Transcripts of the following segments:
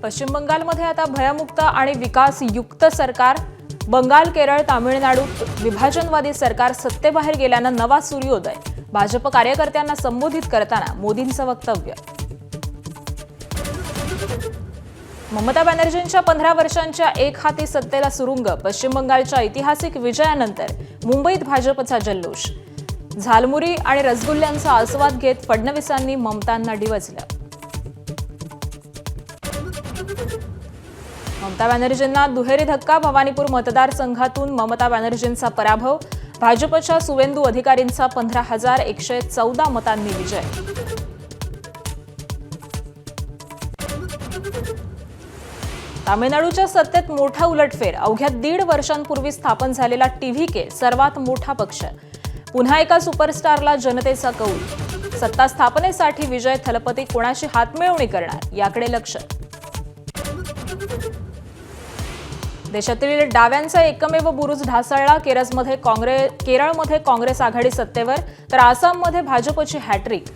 पश्चिम बंगालमध्ये आता भयमुक्त आणि विकासयुक्त सरकार. बंगाल, केरळ, तामिळनाडू विभाजनवादी सरकार सत्तेबाहेर गेल्यानं नवा सूर्योदय. भाजप कार्यकर्त्यांना संबोधित करताना मोदींचं वक्तव्य. ममता बॅनर्जींच्या 15 वर्षांच्या एक हाती सत्तेला सुरुंग. पश्चिम बंगालच्या ऐतिहासिक विजयानंतर मुंबईत भाजपचा जल्लोष. झालमुरी आणि रसगुल्ल्यांचा आस्वाद घेत फडणवीसांनी ममतांना डिवचलं. ममता बॅनर्जींना दुहेरी धक्का. भवानीपूर मतदारसंघातून ममता बॅनर्जींचा पराभव. भाजपच्या सुवेंदू अधिकारींचा 15,114 मतांनी विजय. तामिळनाडूच्या सत्तेत मोठा उलटफेर. अवघ्या 1.5 वर्षांपूर्वी स्थापन झालेला टीव्हीके सर्वात मोठा पक्ष. पुन्हा एका सुपरस्टारला जनतेचा कौल. सत्ता स्थापनेसाठी विजय थलपती कोणाशी हातमिळवणी करणार याकडे लक्ष. देशातील डाव्यांचा एकमेव बुरुज ढासळला. केरळमध्ये काँग्रेस आघाडी सत्तेवर, तर आसाममध्ये भाजपची हॅट्रिक.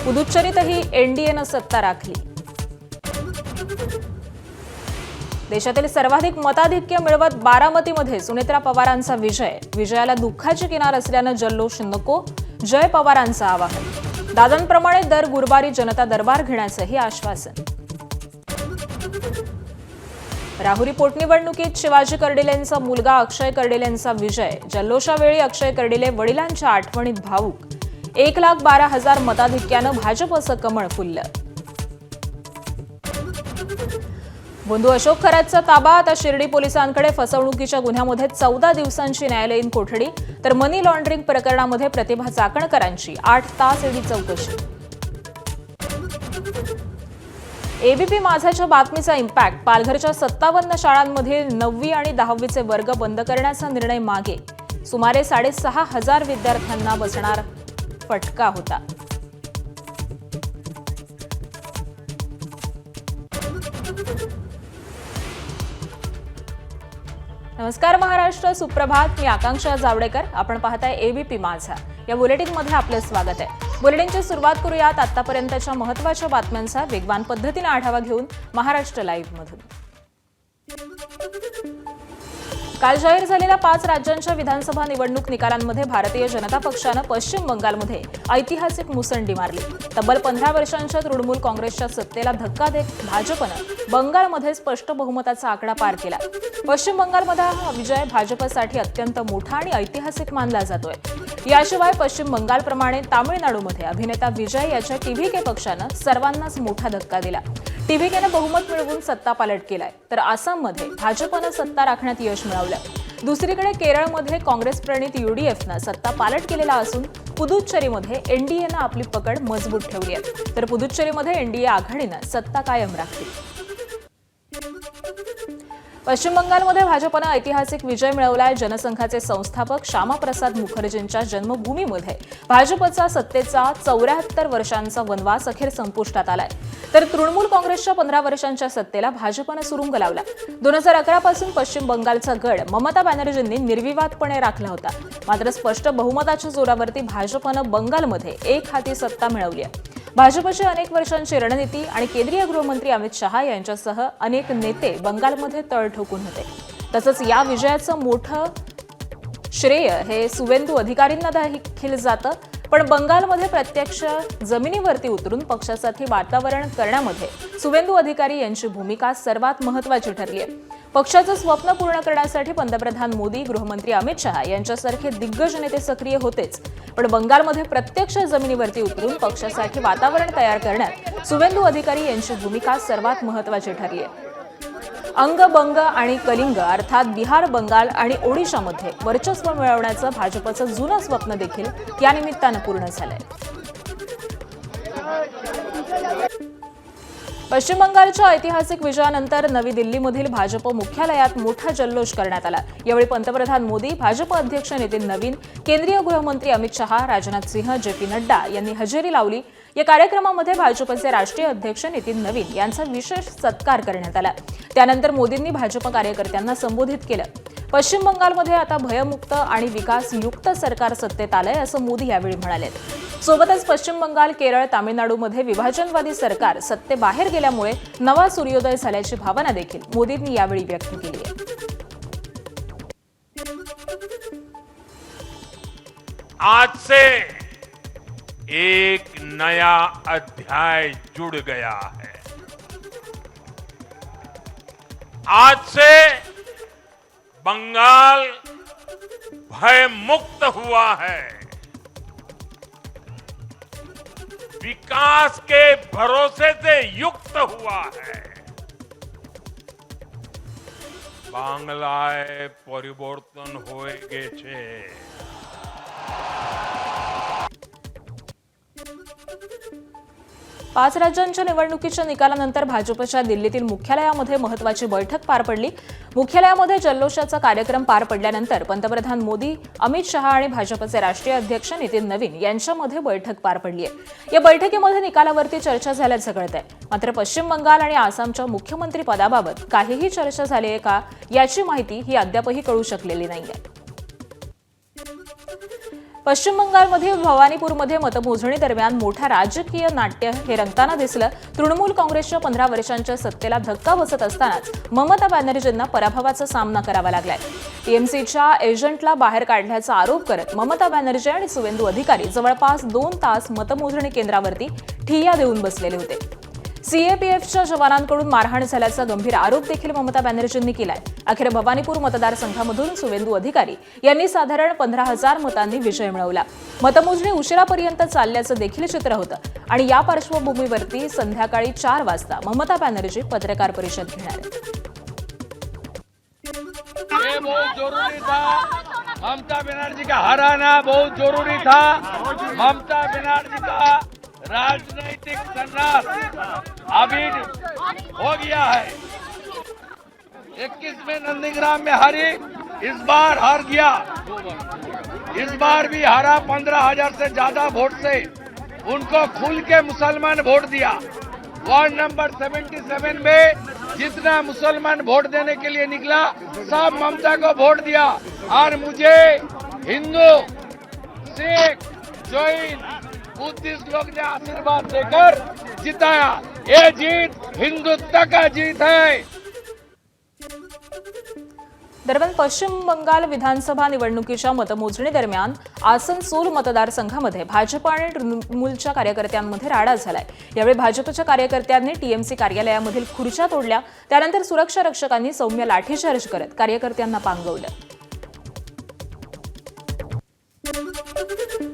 पुदुच्चेरीतही एनडीएनं सत्ता राखली. देशातील सर्वाधिक मताधिक्य मिळवत बारामतीमध्ये सुनेत्रा पवारांचा विजय. विजयाला दुःखाची किनार असल्यानं जल्लोष नको. जय पवारांचं आवाहन. दादांप्रमाणे दर गुरुवारी जनता दरबार घेण्याचंही आश्वासन. राहुरी पोटनिवडणुकीत शिवाजी कर्डिलेंचा मुलगा अक्षय कर्डिलेंचा विजय. जल्लोषावेळी अक्षय कर्डिले वडिलांच्या आठवणीत भावूक. 1,12,000 मताधिक्यानं भाजपचं कमळ फुललं. बंधू अशोक खरातचा ताबा. आता शिर्डी पोलिसांकडे. फसवणुकीच्या गुन्ह्यामध्ये 14 दिवसांची न्यायालयीन कोठडी, तर मनी लॉन्ड्रिंग प्रकरणामध्ये प्रतिभा चाकणकरांची 8 तास ईडी चौकशी. एबीपी माझाच्या बातमीचा इम्पॅक्ट. पालघरच्या 57 शाळांमधील 9वी आणि 10वीचे वर्ग बंद करण्याचा निर्णय मागे. सुमारे 6,500 विद्यार्थ्यांना बसणार फटका होता. नमस्कार महाराष्ट्र, सुप्रभात. मी आकांक्षा जावडेकर. आपण पाहताय एबीपी माझा. या बुलेटिनमध्ये आपले स्वागत आहे. बुलेटिनची सुरुवात करूयात आतापर्यंतच्या महत्त्वाच्या बातम्यांचा वेगवान पद्धतीने आढावा घेऊन महाराष्ट्र लाईव्ह मधून. काल जाहीर झालेल्या 5 राज्यांच्या विधानसभा निवडणूक निकालांमध्ये भारतीय जनता पक्षानं पश्चिम बंगालमध्ये ऐतिहासिक मुसंडी मारली. तब्बल 15 वर्षांच्या तृणमूल काँग्रेसच्या सत्तेला धक्का देत भाजपनं बंगालमध्ये स्पष्ट बहुमताचा आकडा पार केला. पश्चिम बंगालमध्ये हा विजय भाजपसाठी अत्यंत मोठा आणि ऐतिहासिक मानला जातोय. याशिवाय पश्चिम बंगालप्रमाणे तामिळनाडूमध्ये अभिनेता विजय याच्या टीव्हीके पक्षानं सर्वांनाच मोठा धक्का दिला. टीव्हीकेनं बहुमत मिळवून सत्ता पालट केलाय, तर आसाममध्ये भाजपनं सत्ता राखण्यात यश मिळवलं. दुसरीकडे केरळमध्ये काँग्रेस प्रणित यूडीएफनं सत्ता पालट केलेला असून पुदुच्चेरीमध्ये एनडीएनं आपली पकड मजबूत ठेवली आहे, तर पुदुच्चेरीमध्ये एनडीए आघाडीनं सत्ता कायम राखली. पश्चिम बंगालमध्ये भाजपनं ऐतिहासिक विजय मिळवलाय. जनसंघाचे संस्थापक श्यामाप्रसाद मुखर्जींच्या जन्मभूमीमध्ये भाजपचा सत्तेचा 74 वर्षांचा वनवास अखेर संपुष्टात आलाय, तर तृणमूल काँग्रेसच्या 15 वर्षांच्या सत्तेला भाजपनं सुरुंग लावला. 2011 पासून पश्चिम बंगालचा गड ममता बॅनर्जींनी निर्विवादपणे राखला होता. मात्र स्पष्ट बहुमताच्या जोरावरती भाजपनं बंगालमध्ये एक हाती सत्ता मिळवली आहे. भाजपची अनेक वर्षांची रणनीती आणि केंद्रीय गृहमंत्री अमित शहा यांच्यासह अनेक नेते बंगालमध्ये तळ ठोकून होते. तसंच या विजयाचं मोठं श्रेय हे सुवेंदू अधिकारींना देखील जातं. पण बंगालमध्ये प्रत्यक्ष जमिनीवरती उतरून पक्षासाठी वातावरण करण्यामध्ये सुवेंदू अधिकारी यांची भूमिका सर्वात महत्त्वाची ठरली आहे. पक्षाचं स्वप्न पूर्ण करण्यासाठी पंतप्रधान मोदी, गृहमंत्री अमित शहा यांच्यासारखे दिग्गज नेते सक्रिय होतेच, पण बंगालमध्ये प्रत्यक्ष जमिनीवरती उतरून पक्षासाठी वातावरण तयार करण्यात सुवेंदू अधिकारी यांची भूमिका सर्वात महत्त्वाची ठरली आहे. अंग, बंग आणि कलिंग अर्थात बिहार, बंगाल आणि ओडिशामध्ये वर्चस्व मिळवण्याचं भाजपचं जुनं स्वप्न देखील या निमित्तानं पूर्ण झालंय. पश्चिम बंगालच्या ऐतिहासिक विजयानंतर नवी दिल्लीमधील भाजप मुख्यालयात मोठा जल्लोष करण्यात आला. यावेळी पंतप्रधान मोदी, भाजप अध्यक्ष नितीन नवीन, केंद्रीय गृहमंत्री अमित शहा, राजनाथ सिंह, जेपी नड्डा यांनी हजेरी लावली. या कार्यक्रमामध्ये भाजपचे राष्ट्रीय अध्यक्ष नितीन नवीन यांचा विशेष सत्कार करण्यात आला. त्यानंतर मोदींनी भाजप कार्यकर्त्यांना संबोधित केलं. पश्चिम बंगालमध्ये आता भयमुक्त आणि विकासयुक्त सरकार सत्तेत आलंय असं मोदी यावेळी म्हणाले. सोबतच पश्चिम बंगाल, केरळ, तामिळनाडूमध्ये विभाजनवादी सरकार सत्तेबाहेर गेल्यामुळे नवा सूर्योदय झाल्याची भावना देखील मोदींनी यावेळी व्यक्त केली आहे. आज से एक नया अध्याय जुड़ गया है. आज से बंगाल भय मुक्त हुआ है. विकास के भरोसे से युक्त हुआ है. बांग्लाय परिवर्तन होए गेछे. 5 राज्यांच्या निवडणुकीच्या निकालानंतर भाजपच्या दिल्लीतील मुख्यालयामध्ये महत्त्वाची बैठक पार पडली. मुख्यालयामध्ये जल्लोषाचा कार्यक्रम पार पडल्यानंतर पंतप्रधान मोदी, अमित शहा आणि भाजपचे राष्ट्रीय अध्यक्ष नितीन नवीन यांच्यामध्ये बैठक पार पडली आहे. या बैठकीमध्ये निकालावरती चर्चा झाल्याचं कळतंय. मात्र पश्चिम बंगाल आणि आसामच्या मुख्यमंत्री पदाबाबत काहीही चर्चा झाली आहे का याची माहिती ही अद्यापही कळू शकलेली नाहीये. पश्चिम बंगालमध्ये भवानीपूरमध्ये मतमोजणी दरम्यान मोठा राजकीय नाट्य हे रंगताना दिसलं. तृणमूल काँग्रेसच्या 15 वर्षांच्या सत्तेला धक्का बसत असतानाच ममता बॅनर्जींना पराभवाचा सामना करावा लागलाय. टीएमसीच्या एजंटला बाहेर काढल्याचा आरोप करत ममता बॅनर्जी आणि सुवेंदू अधिकारी जवळपास 2 तास मतमोजणी केंद्रावरती ठिय्या देऊन बसलेले होते. सीएपीएफच्या जवानांकडून मारहाण झाल्याचा गंभीर आरोप देखील ममता बॅनर्जींनी केलाय. अखेर भवानीपूर मतदारसंघामधून सुवेंदू अधिकारी यांनी साधारण 15,000 मतांनी विजय मिळवला. मतमोजणी उशिरापर्यंत चालल्याचं देखील चित्र होतं आणि या पार्श्वभूमीवरती संध्याकाळी 4 वाजता ममता बॅनर्जी पत्रकार परिषद घेणार आहेत. ये बहुत जरूरी था. ममता बनर्जी का हराना बहुत जरूरी था. ममता बनर्जी का राजनीतिक संन्यास अभी हो गया है. 21 में नंदीग्राम में हारी, इस बार हार गया. इस बार भी हारा 15,000 से ज्यादा वोट से. उनको खुल के मुसलमान वोट दिया. वार्ड नंबर 77 में जितना मुसलमान वोट देने के लिए निकला सब ममता को वोट दिया. और मुझे हिंदू, सिख, जैन, बुद्धिस्ट लोग ने आशीर्वाद देकर जिताया. ये जीत हिंदुत्व का जीत है. दरम्यान पश्चिम बंगाल विधानसभा निवडणुकीच्या मतमोजणी दरम्यान आसनसोल मतदारसंघामध्ये भाजप आणि तृणमूलच्या कार्यकर्त्यांमध्ये राडा झालाय. यावेळी भाजपच्या कार्यकर्त्यांनी टीएमसी कार्यालयामधील खुर्च्या तोडल्या. त्यानंतर सुरक्षा रक्षकांनी सौम्य लाठीचार्ज करत कार्यकर्त्यांना पांगवलं.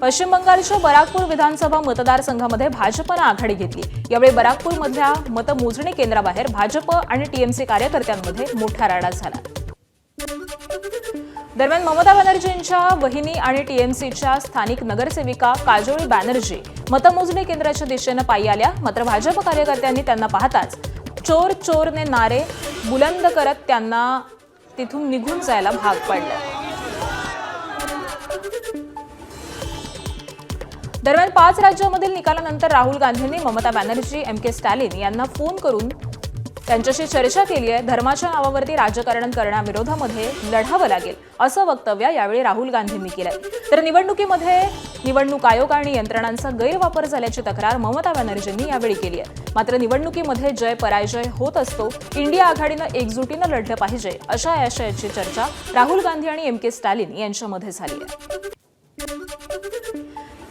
पश्चिम बंगालच्या बराकपूर विधानसभा मतदारसंघामध्ये भाजपनं आघाडी घेतली. यावेळी बराकपूरमधल्या मतमोजणी केंद्राबाहेर भाजप आणि टीएमसी कार्यकर्त्यांमध्ये मोठा राडा झाला. दरम्यान ममता बॅनर्जींच्या वहिनी आणि टीएमसीच्या स्थानिक नगरसेविका काजोळी बॅनर्जी मतमोजणी केंद्राच्या दिशेनं पायी आल्या. मात्र भाजप कार्यकर्त्यांनी त्यांना पाहताच चोर चोरने नारे बुलंद करत त्यांना तिथून निघून जायला भाग पाडलं. दरम्यान 5 राज्यांमधील निकालानंतर राहुल गांधींनी ममता बॅनर्जी, एम.के. स्टॅलिन यांना फोन करून त्यांच्याशी चर्चा केली आहे. धर्माच्या नावावरती राजकारण करण्याविरोधामध्ये लढावं लागेल असं वक्तव्य यावेळी राहुल गांधींनी केलंय. तर निवडणुकीमध्ये निवडणूक आयोग आणि यंत्रणांचा गैरवापर झाल्याची तक्रार ममता बॅनर्जींनी यावेळी केली आहे. मात्र निवडणुकीमध्ये जय पराजय होत असतो. इंडिया आघाडीनं एकजुटीनं लढलं पाहिजे अशा आशयाची चर्चा राहुल गांधी आणि एम.के. स्टॅलिन यांच्यामध्ये झाली आहे.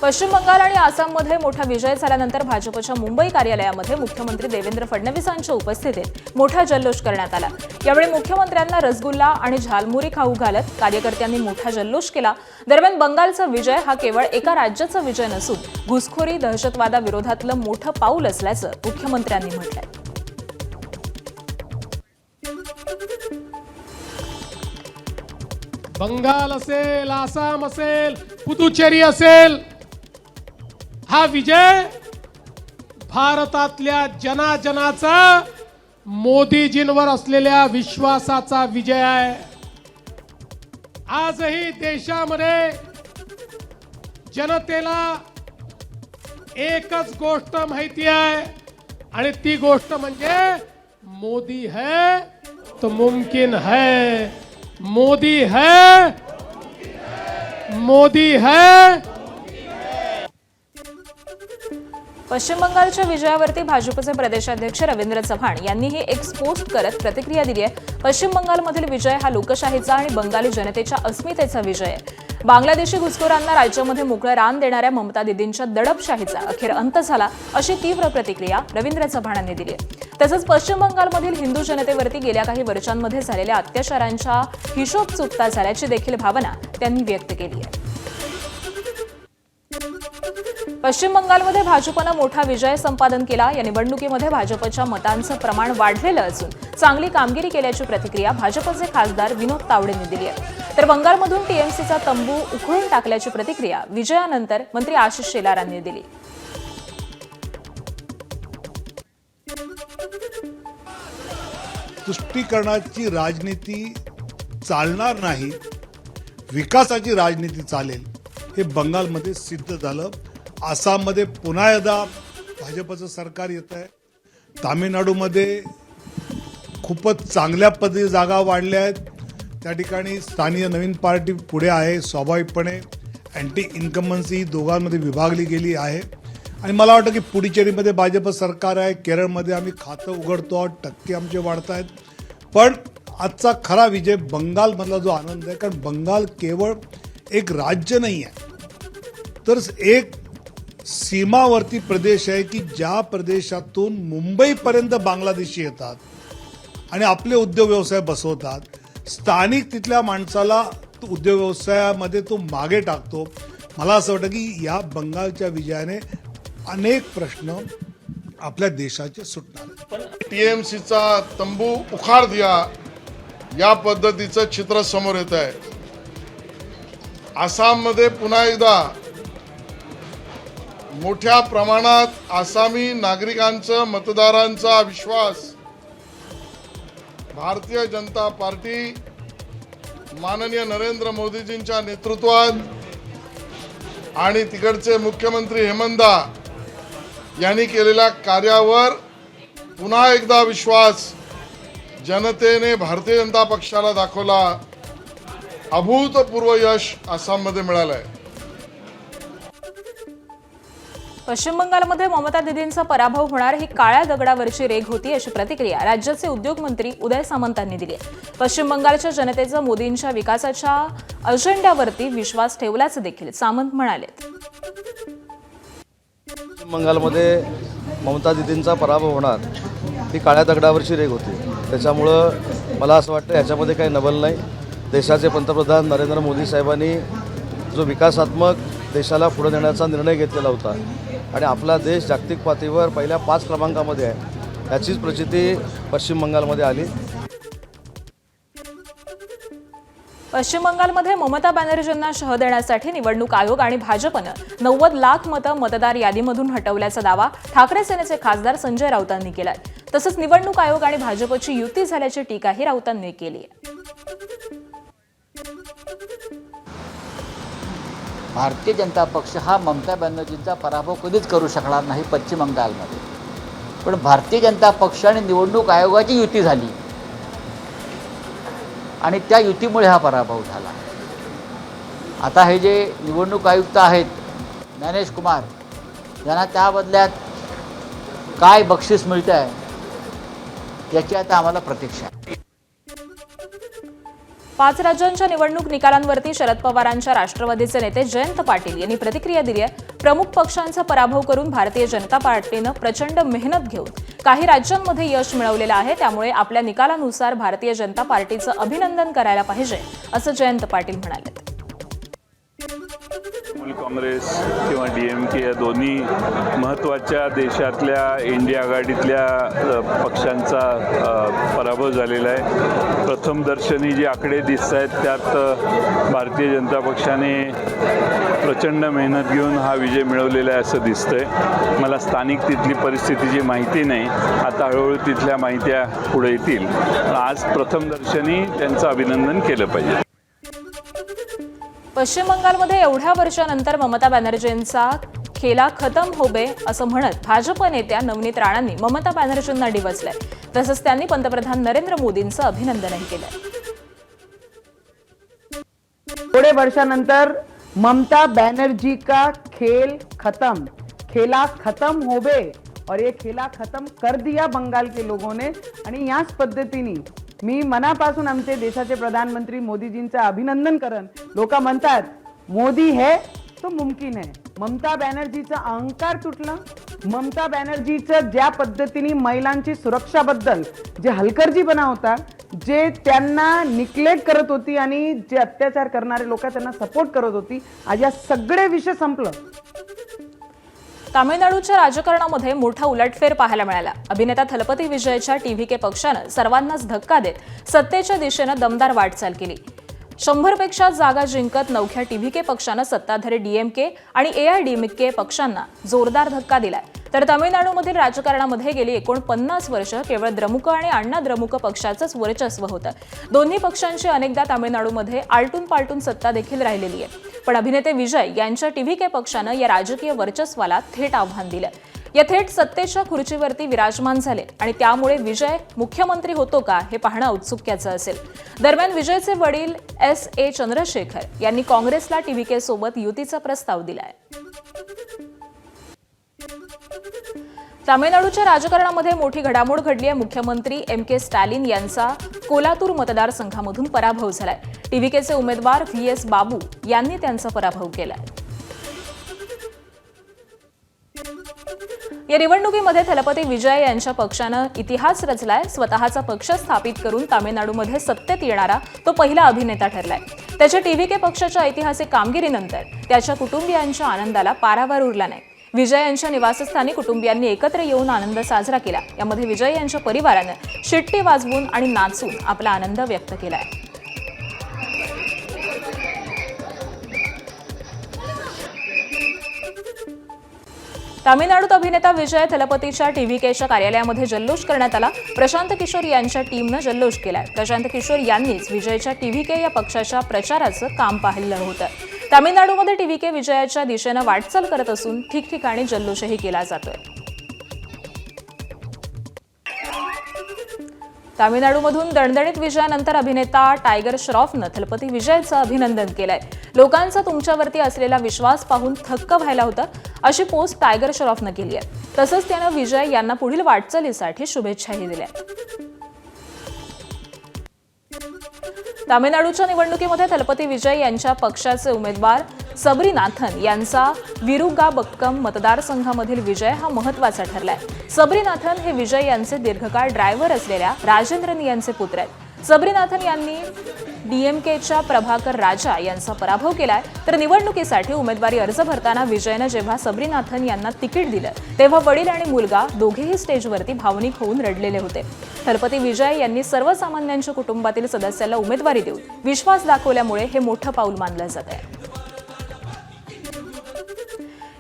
पश्चिम बंगाल आणि आसाममध्ये मोठा विजय झाल्यानंतर भाजपच्या मुंबई कार्यालयामध्ये मुख्यमंत्री देवेंद्र फडणवीसांच्या उपस्थितीत मोठा जल्लोष करण्यात आला. यावेळी मुख्यमंत्र्यांना रसगुल्ला आणि झालमुरी खाऊ घालत कार्यकर्त्यांनी मोठा जल्लोष केला. दरम्यान बंगालचा विजय हा केवळ एका राज्याचा विजय नसून घुसखोरी, दहशतवादाविरोधातलं मोठं पाऊल असल्याचं मुख्यमंत्र्यांनी म्हटलंय. बंगाल असेल, आसाम असेल, पुदुचेरी असेल, हा विजय भारतातल्या जनाजनाचा मोदीजींवर असलेल्या विश्वासाचा विजय आहे. आजही देशामध्ये जनतेला एकच गोष्ट माहिती आहे आणि ती गोष्ट म्हणजे मोदी है तो मुमकिन है. मोदी है, मोदी है। पश्चिम बंगालच्या विजयावरती भाजपचे प्रदेशाध्यक्ष रवींद्र चव्हाण यांनीही एक पोस्ट करत प्रतिक्रिया दिली आहे। पश्चिम बंगालमधील विजय हा लोकशाहीचा आणि बंगाली जनतेच्या अस्मितेचा विजय आहे। बांगलादेशी घुसखोरांना राज्यामध्ये मोकळं रान देणाऱ्या ममता दीदींच्या दडपशाहीचा अखेर अंत झाला, अशी तीव्र प्रतिक्रिया रवींद्र चव्हाणांनी दिली आहे। तसंच पश्चिम बंगालमधील हिंदू जनतेवरती गेल्या काही वर्षांमध्ये झालेल्या अत्याचारांचा हिशोब चुकता झाल्याची देखील भावना त्यांनी व्यक्त केली आहे। पश्चिम बंगालमध्ये भाजपनं मोठा विजय संपादन केला। या निवडणुकीमध्ये भाजपच्या मतांचं प्रमाण वाढलेलं असून चांगली कामगिरी केल्याची प्रतिक्रिया भाजपचे खासदार विनोद तावडेंनी दिली आहे। तर बंगालमधून टीएमसीचा तंबू उखळून टाकल्याची प्रतिक्रिया विजयानंतर मंत्री आशिष शेलारांनी दिली। तुष्टीकरणाची राजनीती चालणार नाही, विकासाची राजनीती चालेल, हे बंगालमध्ये सिद्ध झालं। आसाममध्ये पुन्हा एकदा भाजपचं सरकार येत आहे। तामिळनाडूमध्ये खूपच चांगल्या पद्धतीने जागा वाढल्या आहेत। त्या ठिकाणी स्थानिक नवीन पार्टी पुढे आहे। स्वाभाविकपणे अँटी इन्कम्बन्सी दोघांमध्ये विभागली गेली आहे आणि मला वाटतं की पुडुचेरीमध्ये भाजप सरकार आहे। केरळमध्ये आम्ही खातं उघडतो आहोत, टक्के आमचे वाढत आहेत। पण आजचा खरा विजय बंगालमधला जो आनंद आहे, कारण बंगाल केवळ एक राज्य नाही आहे, तर एक सीमावर्ती प्रदेश आहे की ज्या प्रदेशातून मुंबईपर्यंत बांगलादेशी येतात आणि आपले उद्योग व्यवसाय बसवतात। स्थानिक तिथल्या माणसाला उद्योग व्यवसायामध्ये तो मागे टाकतो। मला असं वाटतं की या बंगालच्या विजयाने अनेक प्रश्न आपल्या देशाचे सुटणार। टीएमसीचा तंबू उखाड दिया या पद्धतीचं चित्र समोर येत आहे। आसाममध्ये पुन्हा एकदा मोठ्या प्रमाणात आसामी नागरिकांचा मतदारांचा विश्वास भारतीय जनता पार्टी माननीय नरेंद्र मोदीजींच्या नेतृत्वात आणि तिकडचे मुख्यमंत्री हेमंता यांनी केलेल्या कार्यावर पुन्हा एकदा विश्वास जनतेने भारतीय जनता पक्षाला दाखवला। अभूतपूर्व यश आसाममध्ये मिळालं आहे। पश्चिम बंगालमध्ये ममता दीदींचा पराभव होणार ही काळ्या दगडावरची रेघ होती, अशी प्रतिक्रिया राज्याचे उद्योग मंत्री उदय सामंतांनी दिली आहे। पश्चिम बंगालच्या जनतेचा मोदींच्या विकासाच्या अजेंड्यावरती विश्वास ठेवल्याचं देखील सामंत म्हणाले। पश्चिम बंगालमध्ये ममता दीदींचा पराभव होणार ही काळ्या दगडावरची रेघ होती। त्याच्यामुळं मला असं वाटतं याच्यामध्ये काही नवल नाही। देशाचे पंतप्रधान नरेंद्र मोदी साहेबांनी जो विकासात्मक देशाला पुढे नेण्याचा निर्णय घेतलेला होता आणि आपला देश जागतिक पातळीवर पहिल्या 5 क्रमांकामध्ये आहे, याचीच प्रचिती पश्चिम बंगालमध्ये आली। पश्चिम बंगालमध्ये ममता बॅनर्जींना शह देण्यासाठी निवडणूक आयोग आणि भाजपनं 90 लाख मतं मतदार यादीमधून हटवल्याचा दावा ठाकरे सेनेचे खासदार संजय राऊतांनी केलाय। तसंच निवडणूक आयोग आणि भाजपची युती झाल्याची टीकाही राऊतांनी केली आहे। भारतीय जनता पक्ष हा ममता बॅनर्जींचा पराभव कधीच करू शकणार नाही पश्चिम बंगालमध्ये, पण भारतीय जनता पक्ष आणि निवडणूक आयोगाची युती झाली आणि त्या युतीमुळे हा पराभव झाला। आता हे जे निवडणूक आयुक्त आहेत ज्ञानेश कुमार यांना त्या बदल्यात काय बक्षीस मिळतं आहे याची आता आम्हाला प्रतीक्षा आहे। 5 राज्यांच्या निवडणूक निकालांवरती शरद पवारांच्या राष्ट्रवादीचे नेते जयंत पाटील यांनी प्रतिक्रिया दिली आहे। प्रमुख पक्षांचा पराभव करून भारतीय जनता पार्टीनं प्रचंड मेहनत घेऊन काही राज्यांमध्ये यश मिळवलेलं आहे, त्यामुळे आपल्या निकालानुसार भारतीय जनता पार्टीचं अभिनंदन करायला पाहिजे, असं जयंत पाटील म्हणाले। काँग्रेस किंवा डीएमके या दोन्ही महत्त्वाच्या देशातल्या इंडिया आघाडीतल्या पक्षांचा पराभव झालेला आहे। प्रथम दर्शनी जे आकडे दिसत आहेत त्यात भारतीय जनता पक्षाने प्रचंड मेहनत घेऊन हा विजय मिळवलेला आहे असं दिसतंय। मला स्थानिक तिथली परिस्थितीची माहिती नाही, आता हळूहळू तिथल्या माहित्या पुढे येतील। आज प्रथम दर्शनी त्यांचं अभिनंदन केलं पाहिजे। पश्चिम बंगालमध्ये एवढ्या वर्षानंतर ममता बॅनर्जींचा खेला खतम होबे असं म्हणत भाजप नेत्या नवनीत राणांनी ममता बॅनर्जींना डिवचलंय। तसंच त्यांनी पंतप्रधान नरेंद्र मोदींचं अभिनंदनही केलंय। थोड़े वर्षानंतर ममता बनर्जी का खेला खत्म होवे और ये खेला खत्म कर दिया बंगाल के लोगों ने. आणि याच पद्धतीने मी मनापासून आमचे देशाचे प्रधानमंत्री मोदीजींचं अभिनंदन करन. लोक म्हणतात मोदी है तो मुमकिन है. ममता बॅनर्जीचा अहंकार तुटला. ममता बॅनर्जीचं ज्या पद्धतीने महिलांची सुरक्षाबद्दल जे हलकर्जीपणा होता, जे त्यांना निग्लेक्ट करत होती आणि जे अत्याचार करणारे लोक त्यांना सपोर्ट करत होती, आज या सगळे विषय संपलं. तामिळनाडूच्या राजकारणामध्ये मोठा उलटफेर पाहायला मिळाला. अभिनेता थलपती विजयच्या टीव्हीके पक्षानं सर्वांनाच धक्का देत सत्तेच्या दिशेनं दमदार वाटचाल केली. 100 पेक्षा जागा जिंकत नवख्या टीव्हीके पक्षानं सत्ताधारी डीएमके आणि एआयडीएमके पक्षांना जोरदार धक्का दिलाय. तर तामिळनाडूमधील राजकारणामध्ये गेली 49 वर्ष केवळ द्रमुक आणि अण्णा द्रमुक पक्षाचंच वर्चस्व होतं. दोन्ही पक्षांची अनेकदा तामिळनाडूमध्ये आलटून पालटून सत्ता देखील राहिलेली आहे. पण अभिनेते विजय यांच्या टीव्हीके पक्षानं या राजकीय वर्चस्वाला थेट आव्हान दिलं. या थेट सत्तेच्या खुर्चीवरती विराजमान झाले आणि त्यामुळे विजय मुख्यमंत्री होतो का हे पाहणं औत्सुक्याचं असेल. दरम्यान विजयचे वडील S.A. चंद्रशेखर यांनी काँग्रेसला टीव्हीके सोबत युतीचा प्रस्ताव दिलाय. तामिळनाडूच्या राजकारणामध्ये मोठी घडामोड घडली आहे. मुख्यमंत्री M.K. स्टॅलिन यांचा कोलातूर मतदारसंघामधून पराभव झालाय. टीव्हीकेचे उमेदवार V.S. बाबू यांनी त्यांचा पराभव केलाय. या निवडणुकीमध्ये थलपती विजय यांच्या पक्षानं इतिहास रचलाय. स्वतःचा पक्ष स्थापित करून तामिळनाडूमध्ये सत्तेत येणारा तो पहिला अभिनेता ठरलाय. त्याच्या टीव्हीके पक्षाच्या ऐतिहासिक कामगिरीनंतर त्याच्या कुटुंबियांच्या आनंदाला पारावार उरला नाही. विजय यांच्या निवासस्थानी कुटुंबियांनी एकत्र येऊन आनंद साजरा केला. यामध्ये विजय यांच्या परिवारानं शिट्टी वाजवून आणि नाचून आपला आनंद व्यक्त केलाय. तामिळनाडूत अभिनेता विजय थलपतीच्या टीव्हीकेच्या कार्यालयामध्ये जल्लोष करण्यात आला. प्रशांत किशोर यांच्या टीमनं जल्लोष केलाय. प्रशांत किशोर यांनीच विजयच्या टीव्हीके या पक्षाच्या प्रचाराचं काम पाहिलं होतं. तामिळनाडूमध्ये टीव्हीके विजयाच्या दिशेनं वाटचाल करत असून ठिकठिकाणी जल्लोषही केला जातोय. तामिळनाडूमधून दणदणीत विजयानंतर अभिनेता टायगर श्रॉफनं थलपती विजयचं अभिनंदन केलंय. लोकांचा तुमच्यावरती असलेला विश्वास पाहून थक्क व्हायला होतं, अशी पोस्ट टायगर श्रॉफनं केली आहे. तसंच त्यानं विजय यांना पुढील वाटचालीसाठी शुभेच्छाही दिल्या. तामिळनाडूच्या निवडणुकीमध्ये थलपती विजय यांच्या पक्षाचे उमेदवार सबरीनाथन यांचा विरुगाबक्कम मतदारसंघामधील विजय हा महत्त्वाचा ठरलाय. सबरीनाथन हे विजय यांचे दीर्घकाळ ड्रायव्हर असलेल्या राजेंद्रन यांचे पुत्र आहेत. सबरीनाथन यांनी डीएमकेच्या प्रभाकर राजा यांचा पराभव केलाय. तर निवडणुकीसाठी उमेदवारी अर्ज भरताना विजयनं जेव्हा सबरीनाथन यांना तिकीट दिलं तेव्हा वडील आणि मुलगा दोघेही स्टेजवरती भावनिक होऊन रडलेले होते. थलपती विजय यांनी सर्वसामान्यांच्या कुटुंबातील सदस्याला उमेदवारी देऊन विश्वास दाखवल्यामुळे हे मोठं पाऊल मानलं जात आहे.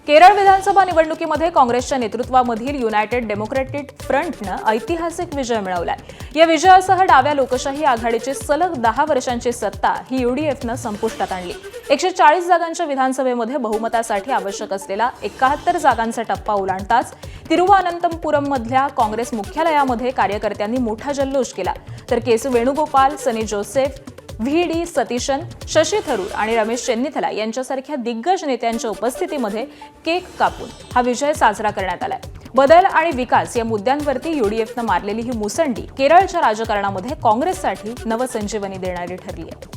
केरळ विधानसभा निवडणुकीमध्ये काँग्रेसच्या नेतृत्वामधील युनायटेड डेमोक्रॅटिक फ्रंटनं ऐतिहासिक विजय मिळवलाय. या विजयासह डाव्या लोकशाही आघाडीची सलग 10 वर्षांची सत्ता ही UDFनं संपुष्टात आणली. 140 जागांच्या विधानसभेमध्ये बहुमतासाठी आवश्यक असलेला 71 जागांचा टप्पा ओलांडताच तिरुवअनंतपुरममधल्या काँग्रेस मुख्यालयामध्ये कार्यकर्त्यांनी मोठा जल्लोष केला. तर केसू वेणुगोपाल, सनी जोसेफ, VD सतीशन, शशी थरूर आणि रमेश चेन्निथला यांच्यासारख्या दिग्गज नेत्यांच्या उपस्थितीमध्ये केक कापून हा विजय साजरा करण्यात आलाय. बदल आणि विकास या मुद्द्यांवरती UDFनं मारलेली ही मुसंडी केरळच्या राजकारणामध्ये काँग्रेससाठी नवसंजीवनी देणारी ठरली आहे.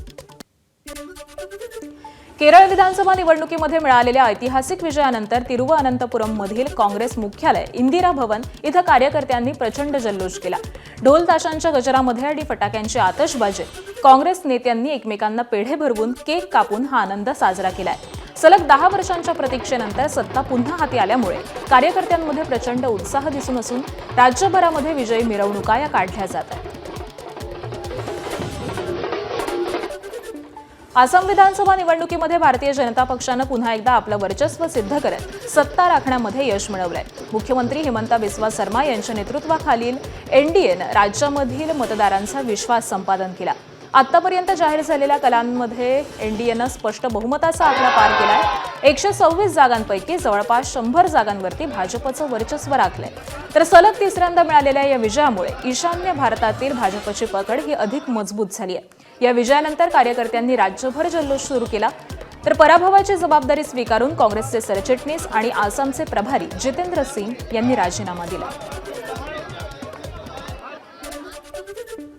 केरळ विधानसभा निवडणुकीमध्ये मिळालेल्या ऐतिहासिक विजयानंतर तिरुवअनंतपुरममधील काँग्रेस मुख्यालय इंदिरा भवन इथं कार्यकर्त्यांनी प्रचंड जल्लोष केला. ढोल ताशांच्या गजरामध्ये आणि फटाक्यांची आतषबाजीत काँग्रेस नेत्यांनी एकमेकांना पेढे भरवून केक कापून हा आनंद साजरा केलाय. सलग 10 वर्षांच्या प्रतीक्षेनंतर सत्ता पुन्हा हाती आल्यामुळे कार्यकर्त्यांमध्ये प्रचंड उत्साह दिसून असून राज्यभरामध्ये विजयी मिरवणुका या काढल्या जात आहेत. आसाम विधानसभा निवडणुकीमध्ये भारतीय जनता पक्षानं पुन्हा एकदा आपलं वर्चस्व सिद्ध करत सत्ता राखण्यामध्ये यश मिळवलंय. मुख्यमंत्री हिमंता बिस्वा शर्मा यांच्या नेतृत्वाखालील NDAनं राज्यामधील मतदारांचा विश्वास संपादन केला. आतापर्यंत जाहीर झालेल्या कलांमध्ये NDAनं स्पष्ट बहुमताचा आकडा पार केलाय. 126 जागांपैकी जवळपास 100 जागांवरती भाजपचं वर्चस्व राखलंय. तर सलग तिसऱ्यांदा मिळालेल्या या विजयामुळे ईशान्य भारतातील भाजपची पकड ही अधिक मजबूत झाली आहे. या विजयानंतर कार्यकर्त्यांनी राज्यभर जल्लोष सुरू केला, तर पराभवाची जबाबदारी स्वीकारून काँग्रेसचे सरचिटणीस आणि आसामचे प्रभारी जितेंद्र सिंग यांनी राजीनामा दिला.